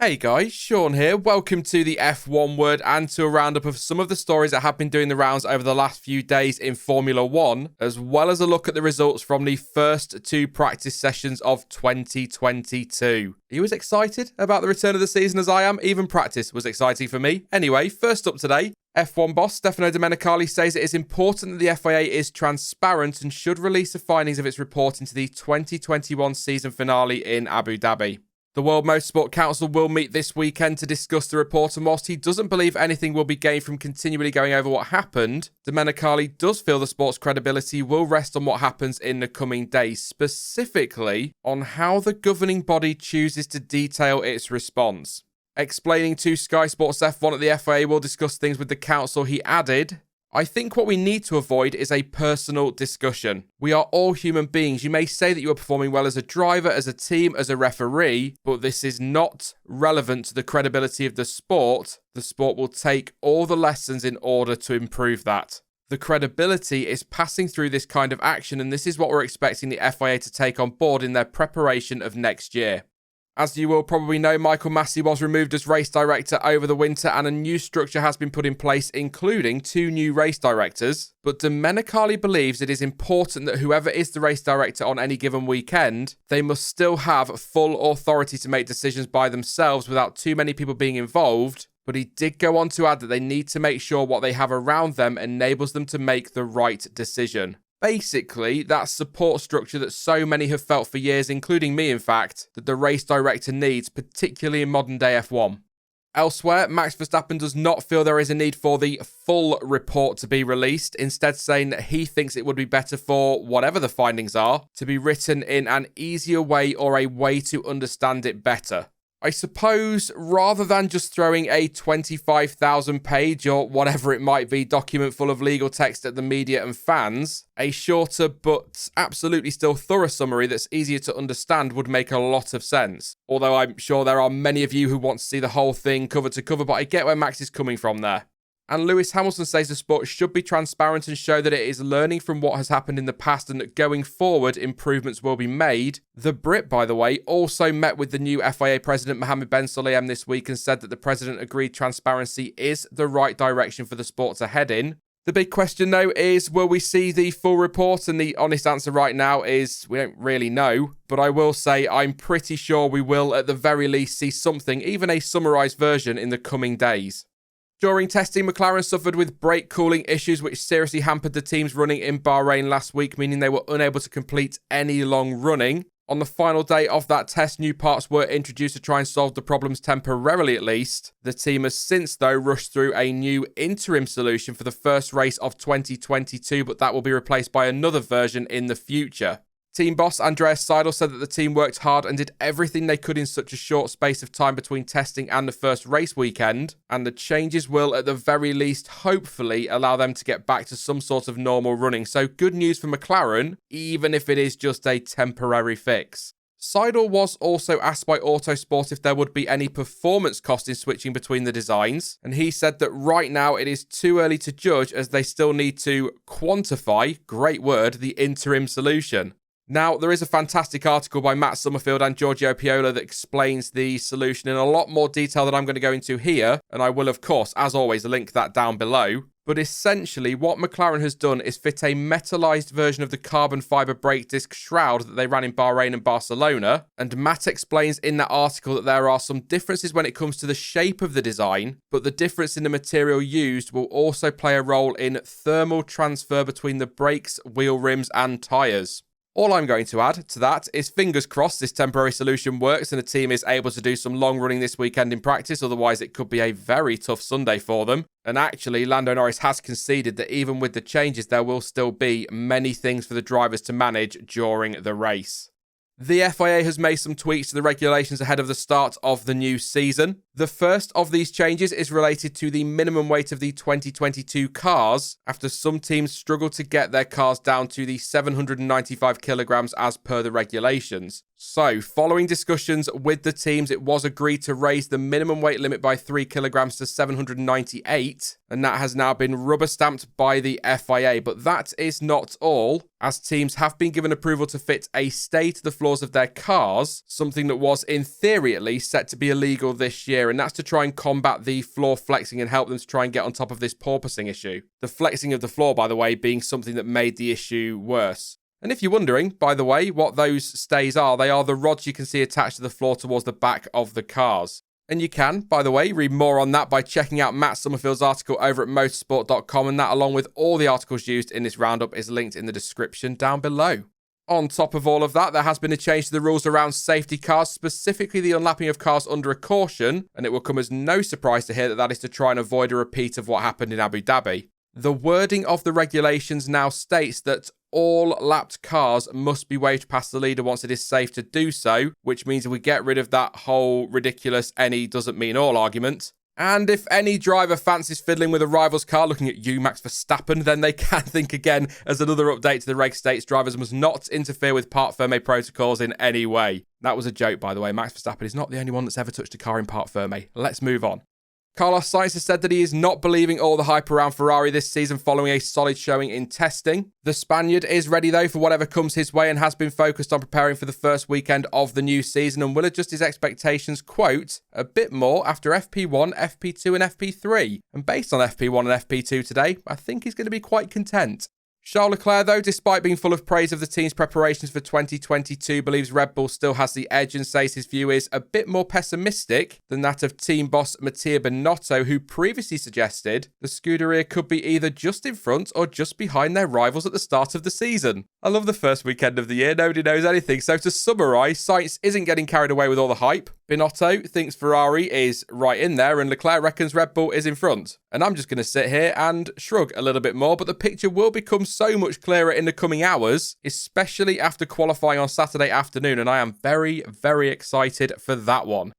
Hey guys, Sean here. Welcome to the F1 Word and to a roundup of some of the stories that have been doing the rounds over the last few days in Formula One, as well as a look at the results from the first two practice sessions of 2022. Are you as excited about the return of the season as I am? Even practice was exciting for me. Anyway, first up today, F1 boss Stefano Domenicali says it is important that the FIA is transparent and should release the findings of its report into the 2021 season finale in Abu Dhabi. The World Motorsport Council will meet this weekend to discuss the report, and whilst he doesn't believe anything will be gained from continually going over what happened, Domenicali does feel the sport's credibility will rest on what happens in the coming days, specifically on how the governing body chooses to detail its response. Explaining to Sky Sports F1 that the FIA will discuss things with the council, he added, "I think what we need to avoid is a personal discussion. We are all human beings. You may say that you are performing well as a driver, as a team, as a referee, but this is not relevant to the credibility of the sport. The sport will take all the lessons in order to improve that. The credibility is passing through this kind of action, and this is what we're expecting the FIA to take on board in their preparation of next year." As you will probably know, Michael Massey was removed as race director over the winter and a new structure has been put in place, including 2 new race directors. But Domenicali believes it is important that whoever is the race director on any given weekend, they must still have full authority to make decisions by themselves without too many people being involved. But he did go on to add that they need to make sure what they have around them enables them to make the right decision. Basically, that support structure that so many have felt for years, including me in fact, that the race director needs, particularly in modern day F1. Elsewhere, Max Verstappen does not feel there is a need for the full report to be released, instead saying that he thinks it would be better for, whatever the findings are, to be written in an easier way or a way to understand it better. I suppose, rather than just throwing a 25,000 page or whatever it might be document full of legal text at the media and fans, a shorter but absolutely still thorough summary that's easier to understand would make a lot of sense. Although I'm sure there are many of you who want to see the whole thing cover to cover, but I get where Max is coming from there. And Lewis Hamilton says the sport should be transparent and show that it is learning from what has happened in the past and that going forward, improvements will be made. The Brit, by the way, also met with the new FIA president Mohammed Ben Sulayem this week and said that the president agreed transparency is the right direction for the sport to head in. The big question, though, is will we see the full report? And the honest answer right now is we don't really know. But I will say I'm pretty sure we will at the very least see something, even a summarised version, in the coming days. During testing, McLaren suffered with brake cooling issues which seriously hampered the team's running in Bahrain last week, meaning they were unable to complete any long running. On the final day of that test, new parts were introduced to try and solve the problems temporarily at least. The team has since, though, rushed through a new interim solution for the first race of 2022, but that will be replaced by another version in the future. Team boss Andreas Seidel said that the team worked hard and did everything they could in such a short space of time between testing and the first race weekend, and the changes will, at the very least, hopefully allow them to get back to some sort of normal running. So good news for McLaren, even if it is just a temporary fix. Seidel was also asked by Autosport if there would be any performance cost in switching between the designs, and he said that right now it is too early to judge as they still need to quantify, great word, the interim solution. Now, there is a fantastic article by Matt Summerfield and Giorgio Piola that explains the solution in a lot more detail than I'm going to go into here, and I will, of course, as always, link that down below. But essentially, what McLaren has done is fit a metallized version of the carbon fiber brake disc shroud that they ran in Bahrain and Barcelona, and Matt explains in that article that there are some differences when it comes to the shape of the design, but the difference in the material used will also play a role in thermal transfer between the brakes, wheel rims, and tyres. All I'm going to add to that is fingers crossed this temporary solution works and the team is able to do some long running this weekend in practice, otherwise it could be a very tough Sunday for them. And actually, Lando Norris has conceded that even with the changes, there will still be many things for the drivers to manage during the race. The FIA has made some tweaks to the regulations ahead of the start of the new season. The first of these changes is related to the minimum weight of the 2022 cars, after some teams struggled to get their cars down to the 795 kilograms as per the regulations. So, following discussions with the teams, it was agreed to raise the minimum weight limit by 3 kilograms to 798, and that has now been rubber stamped by the FIA. But that is not all, as teams have been given approval to fit a stay to the floors of their cars, something that was, in theory at least, set to be illegal this year, and that's to try and combat the floor flexing and help them to try and get on top of this porpoising issue. The flexing of the floor, by the way, being something that made the issue worse. And if you're wondering, by the way, what those stays are, they are the rods you can see attached to the floor towards the back of the cars. And you can, by the way, read more on that by checking out Matt Summerfield's article over at motorsport.com, and that, along with all the articles used in this roundup, is linked in the description down below. On top of all of that, there has been a change to the rules around safety cars, specifically the unlapping of cars under a caution, and it will come as no surprise to hear that that is to try and avoid a repeat of what happened in Abu Dhabi. The wording of the regulations now states that all lapped cars must be waved past the leader once it is safe to do so, which means we get rid of that whole ridiculous any doesn't mean all argument. And if any driver fancies fiddling with a rival's car, looking at you, Max Verstappen, then they can think again, as another update to the reg states drivers must not interfere with part ferme protocols in any way. That was a joke, by the way. Max Verstappen is not the only one that's ever touched a car in part ferme. Let's move on. Carlos Sainz has said that he is not believing all the hype around Ferrari this season following a solid showing in testing. The Spaniard is ready though for whatever comes his way and has been focused on preparing for the first weekend of the new season and will adjust his expectations, quote, a bit more after FP1, FP2 and FP3. And based on FP1 and FP2 today, I think he's going to be quite content. Charles Leclerc, though, despite being full of praise of the team's preparations for 2022, believes Red Bull still has the edge and says his view is a bit more pessimistic than that of team boss Mattia Binotto, who previously suggested the Scuderia could be either just in front or just behind their rivals at the start of the season. I love the first weekend of the year, nobody knows anything, so to summarise, Sainz isn't getting carried away with all the hype. Binotto thinks Ferrari is right in there and Leclerc reckons Red Bull is in front. And I'm just going to sit here and shrug a little bit more, but the picture will become so much clearer in the coming hours, especially after qualifying on Saturday afternoon, and I am very, very excited for that one.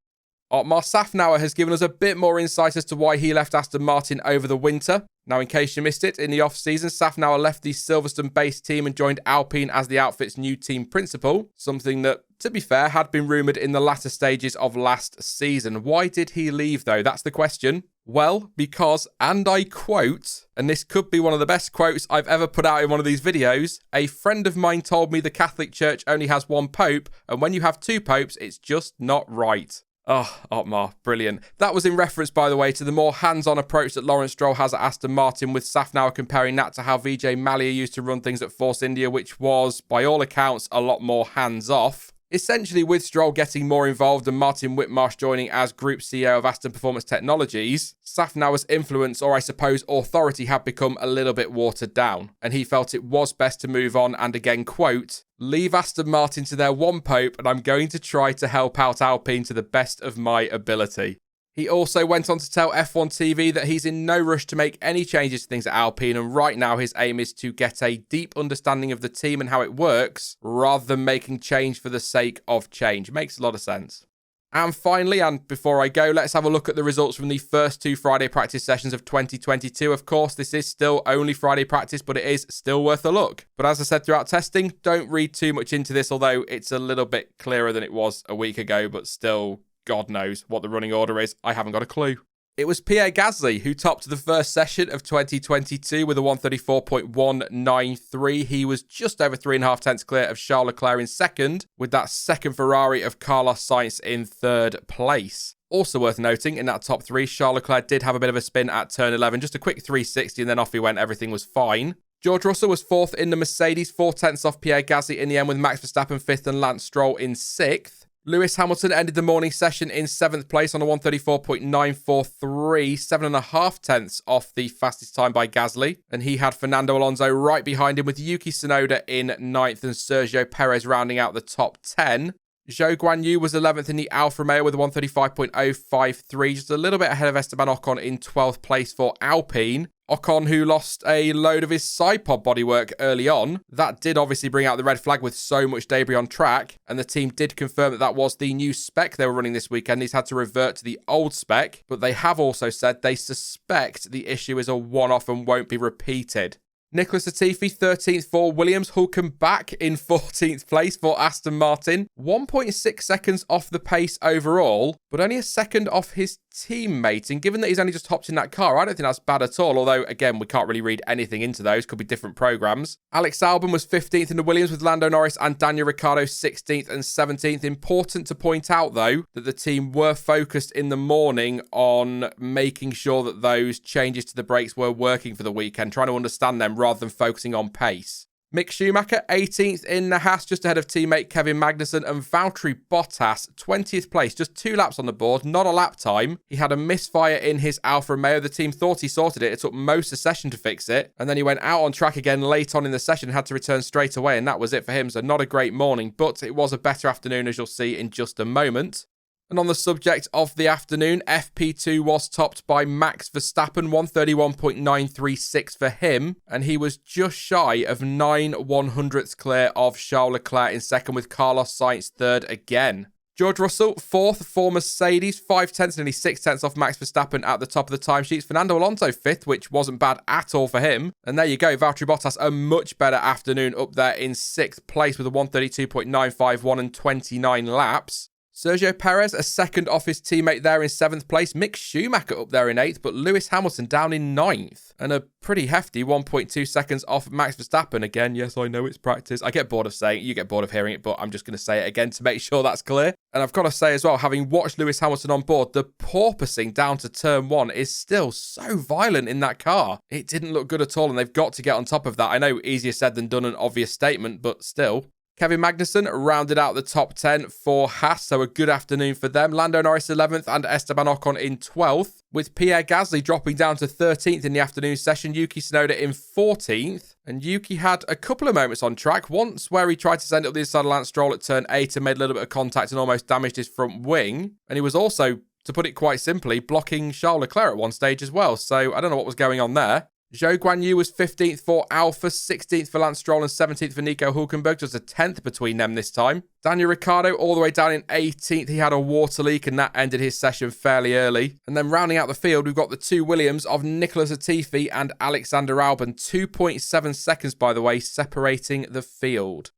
Otmar Szafnauer has given us a bit more insight as to why he left Aston Martin over the winter. Now, in case you missed it, in the off-season, Szafnauer left the Silverstone-based team and joined Alpine as the outfit's new team principal, something that, to be fair, had been rumoured in the latter stages of last season. Why did he leave, though? That's the question. Well, because, and I quote, and this could be one of the best quotes I've ever put out in one of these videos, a friend of mine told me the Catholic Church only has one pope, and when you have two popes, it's just not right. Oh, Otmar, brilliant. That was in reference, by the way, to the more hands-on approach that Lawrence Stroll has at Aston Martin, with Szafnauer comparing that to how Vijay Mallya used to run things at Force India, which was, by all accounts, a lot more hands-off. Essentially, with Stroll getting more involved and Martin Whitmarsh joining as Group CEO of Aston Performance Technologies, Szafnauer's influence, or I suppose authority, had become a little bit watered down, and he felt it was best to move on and again, quote, leave Aston Martin to their one pope and I'm going to try to help out Alpine to the best of my ability. He also went on to tell F1 TV that he's in no rush to make any changes to things at Alpine, and right now his aim is to get a deep understanding of the team and how it works, rather than making change for the sake of change. Makes a lot of sense. And finally, and before I go, let's have a look at the results from the first two Friday practice sessions of 2022. Of course, this is still only Friday practice, but it is still worth a look. But as I said throughout testing, don't read too much into this, although it's a little bit clearer than it was a week ago, but still, God knows what the running order is. I haven't got a clue. It was Pierre Gasly who topped the first session of 2022 with a 134.193. He was just over 3.5 tenths clear of Charles Leclerc in second, with that second Ferrari of Carlos Sainz in third place. Also worth noting, in that top three, Charles Leclerc did have a bit of a spin at turn 11, just a quick 360, and then off he went. Everything was fine. George Russell was fourth in the Mercedes, 4 tenths off Pierre Gasly in the end, with Max Verstappen fifth and Lance Stroll in sixth. Lewis Hamilton ended the morning session in 7th place on a 134.943, 7.5 tenths off the fastest time by Gasly. And he had Fernando Alonso right behind him, with Yuki Tsunoda in 9th and Sergio Perez rounding out the top 10. Zhou Guanyu was 11th in the Alfa Romeo with a 135.053, just a little bit ahead of Esteban Ocon in 12th place for Alpine. Ocon, who lost a load of his side pod bodywork early on. That did obviously bring out the red flag with so much debris on track, and the team did confirm that that was the new spec they were running this weekend. He's had to revert to the old spec, but they have also said they suspect the issue is a one-off and won't be repeated. Nicholas Latifi, 13th for Williams. Hulkenberg in 14th place for Aston Martin. 1.6 seconds off the pace overall, but only a second off his teammate. And given that he's only just hopped in that car, I don't think that's bad at all. Although, again, we can't really read anything into those. Could be different programs. Alex Albon was 15th in the Williams with Lando Norris and Daniel Ricciardo 16th and 17th. Important to point out, though, that the team were focused in the morning on making sure that those changes to the brakes were working for the weekend, trying to understand them rather than focusing on pace. Mick Schumacher, 18th in the Haas, just ahead of teammate Kevin Magnussen, and Valtteri Bottas, 20th place, just 2 laps on the board, not a lap time. He had a misfire in his Alfa Romeo. The team thought he sorted it. It took most of the session to fix it, and then he went out on track again late on in the session, had to return straight away, and that was it for him. So not a great morning, but it was a better afternoon, as you'll see in just a moment. And on the subject of the afternoon, FP2 was topped by Max Verstappen, 131.936 for him, and he was just shy of 9/100ths clear of Charles Leclerc in second, with Carlos Sainz third again. George Russell, 4th for Mercedes, 5/10, nearly 6/10 off Max Verstappen at the top of the timesheets. Fernando Alonso 5th, which wasn't bad at all for him. And there you go, Valtteri Bottas, a much better afternoon up there in 6th place with a 132.951 and 29 laps. Sergio Perez, a second off his teammate there in 7th place. Mick Schumacher up there in 8th, but Lewis Hamilton down in 9th. And a pretty hefty 1.2 seconds off Max Verstappen. Again, yes, I know it's practice. I get bored of saying it, you get bored of hearing it, but I'm just going to say it again to make sure that's clear. And I've got to say as well, having watched Lewis Hamilton on board, the porpoising down to turn 1 is still so violent in that car. It didn't look good at all, and they've got to get on top of that. I know easier said than done, an obvious statement, but still. Kevin Magnussen rounded out the top 10 for Haas, so a good afternoon for them. Lando Norris 11th and Esteban Ocon in 12th, with Pierre Gasly dropping down to 13th in the afternoon session, Yuki Tsunoda in 14th. And Yuki had a couple of moments on track, once where he tried to send up the inside of Lance Stroll at turn 8 and made a little bit of contact and almost damaged his front wing. And he was also, to put it quite simply, blocking Charles Leclerc at one stage as well, so I don't know what was going on there. Zhou Guanyu was 15th for Alfa, 16th for Lance Stroll and 17th for Nico Hülkenberg, just a 10th between them this time. Daniel Ricciardo all the way down in 18th. He had a water leak and that ended his session fairly early. And then rounding out the field, we've got the 2 Williams of Nicholas Latifi and Alexander Albon. 2.7 seconds, by the way, separating the field.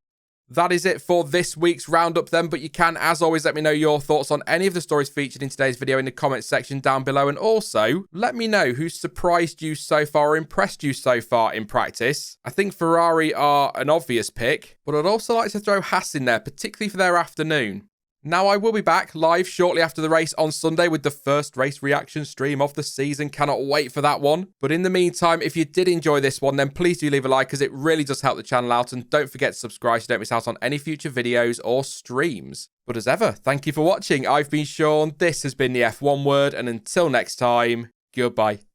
That is it for this week's roundup then, but you can, as always, let me know your thoughts on any of the stories featured in today's video in the comments section down below, and also let me know who's surprised you so far or impressed you so far in practice. I think Ferrari are an obvious pick, but I'd also like to throw Haas in there, particularly for their afternoon. Now, I will be back live shortly after the race on Sunday with the first race reaction stream of the season. Cannot wait for that one. But in the meantime, if you did enjoy this one, then please do leave a like, as it really does help the channel out. And don't forget to subscribe so you don't miss out on any future videos or streams. But as ever, thank you for watching. I've been Sean. This has been the F1 Word. And until next time, goodbye.